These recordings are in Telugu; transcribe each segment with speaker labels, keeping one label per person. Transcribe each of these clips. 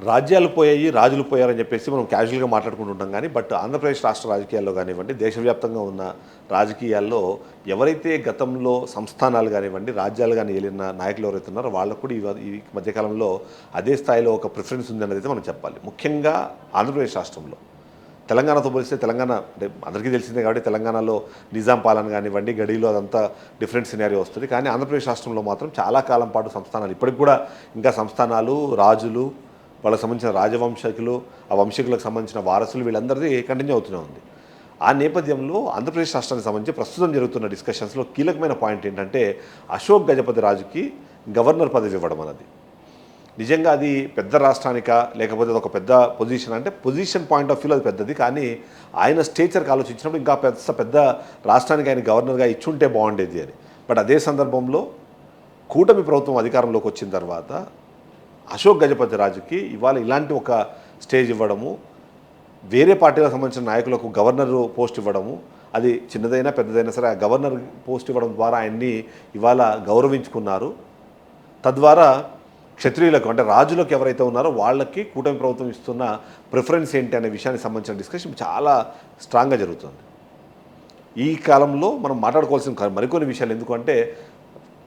Speaker 1: రాజ్యాలు పోయాయి, రాజులు పోయారని చెప్పేసి మనం క్యాజువల్‌గా మాట్లాడుకుంటుంటాం గానీ, బట్ ఆంధ్రప్రదేశ్ రాష్ట్ర రాజకీయాల్లో గానివ్వండి, దేశవ్యాప్తంగా ఉన్న రాజకీయాల్లో ఎవరైతే గతంలో సంస్థానాలు గానివ్వండి, రాజ్యాలు గాని ఏలిన నాయకులు ఎవరైతే ఉన్నారో వాళ్ళకు కూడా ఈ మధ్య కాలంలో అదే స్థాయిలో ఒక ప్రిఫరెన్స్ ఉందన్నదైతే మనం చెప్పాలి. ముఖ్యంగా ఆంధ్రప్రదేశ్ రాష్ట్రంలో. తెలంగాణతో పోలిస్తే తెలంగాణ అంటే అందరికీ తెలిసిందే కాబట్టి తెలంగాణలో నిజాం పాలన కానివ్వండి, గడిలో అదంతా డిఫరెంట్ సినారియో వస్తుంది. కానీ ఆంధ్రప్రదేశ్ రాష్ట్రంలో మాత్రం చాలా కాలం పాటు సంస్థానాలు ఇప్పటికి కూడా ఇంకా సంస్థానాలు, రాజులు, వాళ్ళకి సంబంధించిన రాజవంశకులు, ఆ వంశీకులకు సంబంధించిన వారసులు వీళ్ళందరిది కంటిన్యూ అవుతూనే ఉంది. ఆ నేపథ్యంలో ఆంధ్రప్రదేశ్ రాష్ట్రానికి సంబంధించి ప్రస్తుతం జరుగుతున్న డిస్కషన్స్లో కీలకమైన పాయింట్ ఏంటంటే అశోక్ గజపతి రాజుకి గవర్నర్ పదవి ఇవ్వడం అన్నది. నిజంగా అది పెద్ద రాష్ట్రానికా లేకపోతే అది ఒక పెద్ద పొజిషన్ అంటే పొజిషన్ పాయింట్ ఆఫ్ వ్యూలో అది పెద్దది. కానీ ఆయన స్టేచర్కి ఆలోచించినప్పుడు ఇంకా పెద్ద రాష్ట్రానికి ఆయన గవర్నర్గా ఇచ్చుంటే బాగుండేది అని. బట్ అదే సందర్భంలో కూటమి ప్రభుత్వం అధికారంలోకి వచ్చిన తర్వాత అశోక్ గజపతి రాజుకి ఇవాళ ఇలాంటి ఒక స్టేజ్ ఇవ్వడము, వేరే పార్టీలకు సంబంధించిన నాయకులకు గవర్నర్ పోస్ట్ ఇవ్వడము, అది చిన్నదైనా పెద్దదైనా సరే ఆ గవర్నర్ పోస్ట్ ఇవ్వడం ద్వారా ఆయన్ని ఇవాళ గౌరవించుకున్నారు. తద్వారా క్షత్రియులకు అంటే రాజులకు ఎవరైతే ఉన్నారో వాళ్ళకి కూటమి ప్రభుత్వం ఇస్తున్న ప్రిఫరెన్స్ ఏంటి అనే విషయానికి సంబంధించిన డిస్కషన్ చాలా స్ట్రాంగ్గా జరుగుతుంది. ఈ కాలంలో మనం మాట్లాడుకోవాల్సిన మరికొన్ని విషయాలు ఎందుకంటే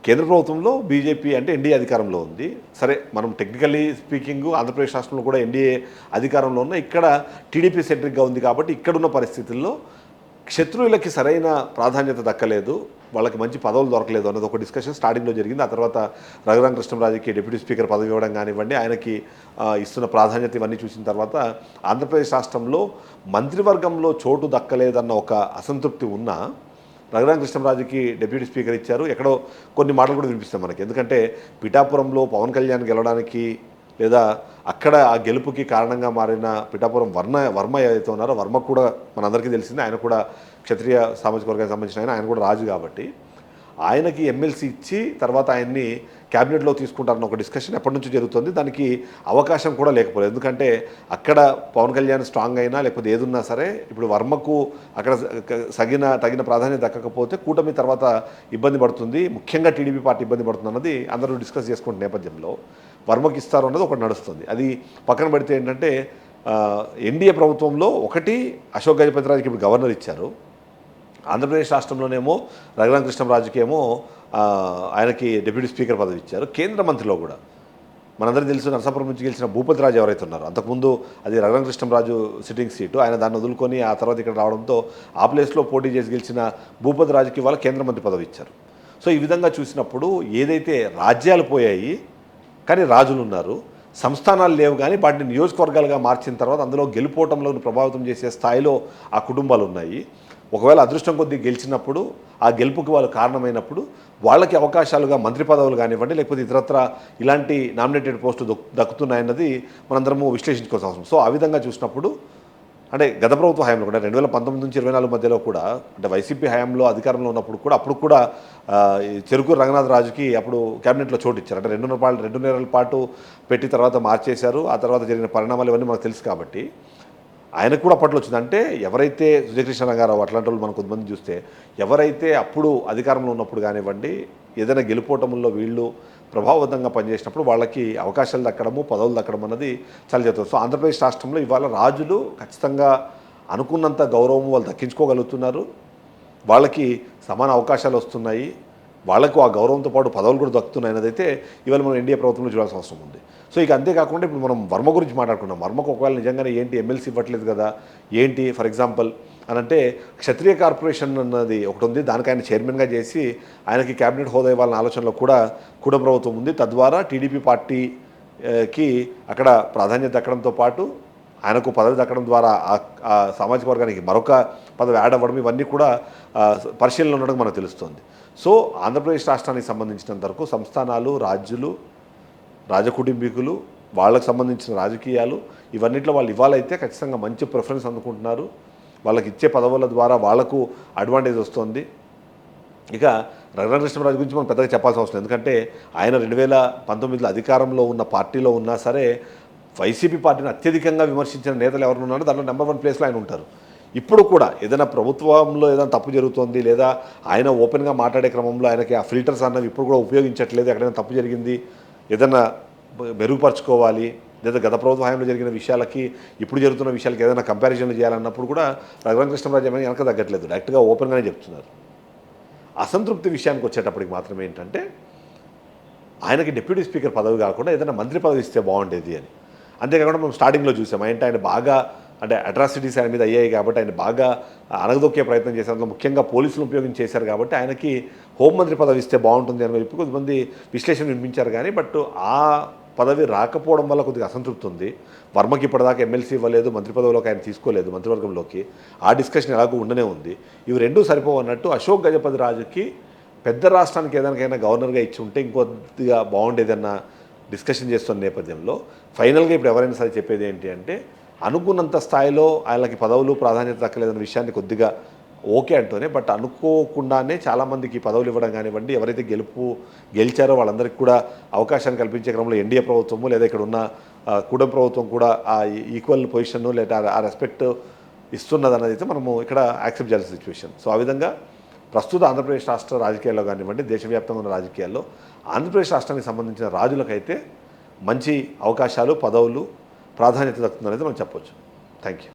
Speaker 1: కేంద్ర ప్రభుత్వంలో బీజేపీ అంటే ఎన్డీఏ అధికారంలో ఉంది. సరే మనం టెక్నికల్లీ స్పీకింగ్ ఆంధ్రప్రదేశ్ రాష్ట్రంలో కూడా ఎన్డీఏ అధికారంలో ఉన్న ఇక్కడ టీడీపీ సెంట్రిక్గా ఉంది కాబట్టి ఇక్కడున్న పరిస్థితుల్లో క్షత్రియులకి సరైన ప్రాధాన్యత దక్కలేదు, వాళ్ళకి మంచి పదవులు దొరకలేదు అన్నది ఒక డిస్కషన్ స్టార్టింగ్లో జరిగింది. ఆ తర్వాత రఘురామకృష్ణరాజుకి డిప్యూటీ స్పీకర్ పదవి ఇవ్వడం కానివ్వండి, ఆయనకి ఇస్తున్న ప్రాధాన్యత ఇవన్నీ చూసిన తర్వాత ఆంధ్రప్రదేశ్ రాష్ట్రంలో మంత్రివర్గంలో చోటు దక్కలేదన్న ఒక అసంతృప్తి ఉన్నా రఘురామకృష్ణరాజుకి డిప్యూటీ స్పీకర్ ఇచ్చారు. ఎక్కడో కొన్ని మాటలు కూడా వినిపిస్తాయి మనకి. ఎందుకంటే పిఠాపురంలో పవన్ కళ్యాణ్ గెలవడానికి లేదా అక్కడ ఆ గెలుపుకి కారణంగా మారిన పిఠాపురం వర్మ ఏదైతే ఉన్నారో వర్మ కూడా మనందరికీ తెలిసిందే, ఆయన కూడా క్షత్రియ సామాజిక వర్గానికి సంబంధించిన ఆయన కూడా రాజు కాబట్టి ఆయనకి ఎమ్మెల్సీ ఇచ్చి తర్వాత ఆయన్ని క్యాబినెట్లో తీసుకుంటారన్న ఒక డిస్కషన్ ఎప్పటి నుంచి జరుగుతుంది. దానికి అవకాశం కూడా లేకపోలేదు. ఎందుకంటే అక్కడ పవన్ కళ్యాణ్ స్ట్రాంగ్ అయినా లేకపోతే ఏదున్నా సరే ఇప్పుడు వర్మకు అక్కడ తగిన ప్రాధాన్యత దక్కకపోతే కూటమి తర్వాత ఇబ్బంది పడుతుంది, ముఖ్యంగా టీడీపీ పార్టీ ఇబ్బంది పడుతుంది అన్నది అందరూ డిస్కస్ చేసుకుంటున్న నేపథ్యంలో వర్మకి ఇస్తారు అన్నది ఒకటి నడుస్తుంది. అది పక్కన పెడితే ఏంటంటే ఎన్డీఏ ప్రభుత్వంలో ఒకటి అశోక్ గజపతిరాజుకి ఇప్పుడు గవర్నర్ ఇచ్చారు. ఆంధ్రప్రదేశ్ రాష్ట్రంలోనేమో రఘురామకృష్ణరాజుకి ఏమో ఆయనకి డిప్యూటీ స్పీకర్ పదవి ఇచ్చారు. కేంద్ర మంత్రిలో కూడా మనందరికీ తెలుసు నరసాపురం నుంచి గెలిచిన భూపతిరాజు ఎవరైతే ఉన్నారో అంతకుముందు అది రఘురామకృష్ణరాజు సిట్టింగ్ సీటు, ఆయన దాన్ని వదులుకొని ఆ తర్వాత ఇక్కడ రావడంతో ఆ ప్లేస్లో పోటీ చేసి గెలిచిన భూపతిరాజుకి ఇవాళ కేంద్ర మంత్రి పదవి ఇచ్చారు. సో ఈ విధంగా చూసినప్పుడు ఏదైతే రాజ్యాలు పోయాయి కానీ రాజులు ఉన్నారు, సంస్థానాలు లేవు కానీ వాటిని నియోజకవర్గాలుగా మార్చిన తర్వాత అందులో గెలుపోవటంలో ప్రభావితం చేసే స్థాయిలో ఆ కుటుంబాలు ఉన్నాయి. ఒకవేళ అదృష్టం కొద్దీ గెలిచినప్పుడు ఆ గెలుపుకి వాళ్ళు కారణమైనప్పుడు వాళ్ళకి అవకాశాలుగా మంత్రి పదవులు కానివ్వండి లేకపోతే ఇతరత్ర ఇలాంటి నామినేటెడ్ పోస్టు దక్కుతున్నాయన్నది మనందరము విశ్లేషించుకోవాల్సిన అవసరం. సో ఆ విధంగా చూసినప్పుడు అంటే గత ప్రభుత్వ హయాంలో కూడా 2019 నుంచి 2024 మధ్యలో కూడా అంటే వైసీపీ హయాంలో అధికారంలో ఉన్నప్పుడు కూడా అప్పుడు కూడా చెరుకూరు రంగనాథరాజుకి అప్పుడు క్యాబినెట్లో చోటు ఇచ్చారు. అంటే 2.5 పాటు పెట్టి తర్వాత మార్చేశారు. ఆ తర్వాత జరిగిన పరిణామాలు ఇవన్నీ మనకు తెలుసు కాబట్టి ఆయనకు కూడా అప్పట్లో వచ్చింది. అంటే ఎవరైతే సుజయకృష్ణ రంగారావు అట్లాంటి వాళ్ళు మనం కొంతమంది చూస్తే ఎవరైతే అప్పుడు అధికారంలో ఉన్నప్పుడు కానివ్వండి ఏదైనా గెలుపోవటంలో వీళ్ళు ప్రభావవంతంగా పనిచేసినప్పుడు వాళ్ళకి అవకాశాలు దక్కడము పదవులు దక్కడం అన్నది చాలా జరుగుతుంది. సో ఆంధ్రప్రదేశ్ రాష్ట్రంలో ఇవాళ రాజులు ఖచ్చితంగా అనుకున్నంత గౌరవం వాళ్ళు దక్కించుకోగలుగుతున్నారు, వాళ్ళకి సమాన అవకాశాలు వస్తున్నాయి, వాళ్లకు ఆ గౌరవంతో పాటు పదవులు కూడా దక్కుతున్నాయి అన్నదైతే ఇవాళ మనం ఎన్డీఏ ప్రభుత్వంలో చూడాల్సిన అవసరం ఉంది. సో ఇక అంతేకాకుండా ఇప్పుడు మనం వర్మ గురించి మాట్లాడుకున్నాం. వర్మకు ఒకవేళ నిజంగానే ఏంటి ఎమ్మెల్సీ ఇవ్వట్లేదు కదా ఏంటి ఫర్ ఎగ్జాంపుల్ అని అంటే క్షత్రియ కార్పొరేషన్ అన్నది ఒకటి ఉంది, దానికి ఆయన చైర్మన్గా చేసి ఆయనకి క్యాబినెట్ హోదా ఇవ్వాలన్న ఆలోచనలో కూడా ప్రభుత్వం ఉంది. తద్వారా టీడీపీ పార్టీకి అక్కడ ప్రాధాన్యత దక్కడంతో పాటు ఆయనకు పదవి దక్కడం ద్వారా ఆ సామాజిక వర్గానికి మరొక పదవి యాడ్ అవ్వడం ఇవన్నీ కూడా పరిశీలనలో ఉండడం మనకు తెలుస్తుంది. సో ఆంధ్రప్రదేశ్ రాష్ట్రానికి సంబంధించినంత వరకు సంస్థానాలు, రాజ్యులు, రాజకుటుంబీకులు, వాళ్ళకు సంబంధించిన రాజకీయాలు ఇవన్నిట్లో వాళ్ళు ఇవ్వాలైతే ఖచ్చితంగా మంచి ప్రిఫరెన్స్ అందుకుంటున్నారు. వాళ్ళకి ఇచ్చే పదవుల ద్వారా వాళ్లకు అడ్వాంటేజ్ వస్తుంది. ఇక రఘురామకృష్ణరాజు గురించి మనం పెద్దగా చెప్పాల్సిన అవసరం, ఎందుకంటే ఆయన 2019లో అధికారంలో ఉన్న పార్టీలో ఉన్నా సరే వైసీపీ పార్టీని అత్యధికంగా విమర్శించిన నేతలు ఎవరు ఉన్నారో దాంట్లో నెంబర్ 1 ప్లేస్లో ఆయన ఉంటారు. ఇప్పుడు కూడా ఏదైనా ప్రభుత్వంలో ఏదైనా తప్పు జరుగుతుంది లేదా ఆయన ఓపెన్గా మాట్లాడే క్రమంలో ఆయనకి ఆ ఫిల్టర్స్ అన్నవి ఇప్పుడు కూడా ఉపయోగించట్లేదు, ఎక్కడైనా తప్పు జరిగింది ఏదైనా మెరుగుపరచుకోవాలి లేదా గత ప్రభుత్వ హయాంలో జరిగిన విషయాలకి ఇప్పుడు జరుగుతున్న విషయాలకి ఏదైనా కంపారిజన్లు చేయాలన్నప్పుడు కూడా రఘురామకృష్ణరాజు ఏమైనా వెనక తగ్గట్లేదు, డైరెక్ట్గా ఓపెన్గానే చెప్తున్నారు. అసంతృప్తి విషయానికి వచ్చేటప్పటికి మాత్రం ఏంటంటే ఆయనకి డిప్యూటీ స్పీకర్ పదవి కాకుండా ఏదైనా మంత్రి పదవి ఇస్తే బాగుండేది అని. అంతేకాకుండా మనం స్టార్టింగ్లో చూసాం ఏంటంటే ఆయన బాగా అట్రాసిటీస్ ఆయన మీద అయ్యాయి కాబట్టి ఆయన బాగా అణగదొక్కే ప్రయత్నం చేశారు, ముఖ్యంగా పోలీసులు ఉపయోగించి చేశారు కాబట్టి ఆయనకి హోంమంత్రి పదవి ఇస్తే బాగుంటుంది అని చెప్పి కొద్దిమంది విశ్లేషణ వినిపించారు. కానీ బట్ ఆ పదవి రాకపోవడం వల్ల కొద్దిగా అసంతృప్తి ఉంది. వర్మకి ఇప్పటిదాకా ఎమ్మెల్సీ ఇవ్వలేదు, మంత్రి పదవిలోకి ఆయన తీసుకోలేదు, మంత్రివర్గంలోకి ఆ డిస్కషన్ ఎలాగో ఉండనే ఉంది. ఇవి రెండూ సరిపోవన్నట్టు అశోక్ గజపతి రాజుకి పెద్ద రాష్ట్రానికి ఏదానికైనా గవర్నర్గా ఇచ్చి ఉంటే ఇంకొద్దిగా బాగుండేదన్న డిస్కషన్ చేస్తున్న నేపథ్యంలో ఫైనల్గా ఇప్పుడు ఎవరైనా సరే చెప్పేది ఏంటి అంటే అనుకున్నంత స్థాయిలో ఆయనకి పదవులు ప్రాధాన్యత దక్కలేదన్న విషయాన్ని కొద్దిగా ఓకే అంటూనే, బట్ అనుకోకుండానే చాలామందికి పదవులు ఇవ్వడం కానివ్వండి, ఎవరైతే గెలిచారో వాళ్ళందరికీ కూడా అవకాశాన్ని కల్పించే క్రమంలో ఎన్డీఏ ప్రభుత్వము లేదా ఇక్కడ ఉన్న కూటమి ప్రభుత్వం కూడా ఆ ఈక్వల్ పొజిషన్ లేదా ఆ రెస్పెక్ట్ ఇస్తున్నదన్నది అయితే మనము ఇక్కడ యాక్సెప్ట్ చేయాల్సిన సిచ్యువేషన్. సో ఆ విధంగా ప్రస్తుత ఆంధ్రప్రదేశ్ రాష్ట్ర రాజకీయాల్లో కానివ్వండి, దేశవ్యాప్తంగా ఉన్న రాజకీయాల్లో ఆంధ్రప్రదేశ్ రాష్ట్రానికి సంబంధించిన రాజులకైతే మంచి అవకాశాలు, పదవులు, ప్రాధాన్యత దక్కుతుందనేది మనం చెప్పొచ్చు. Thank you.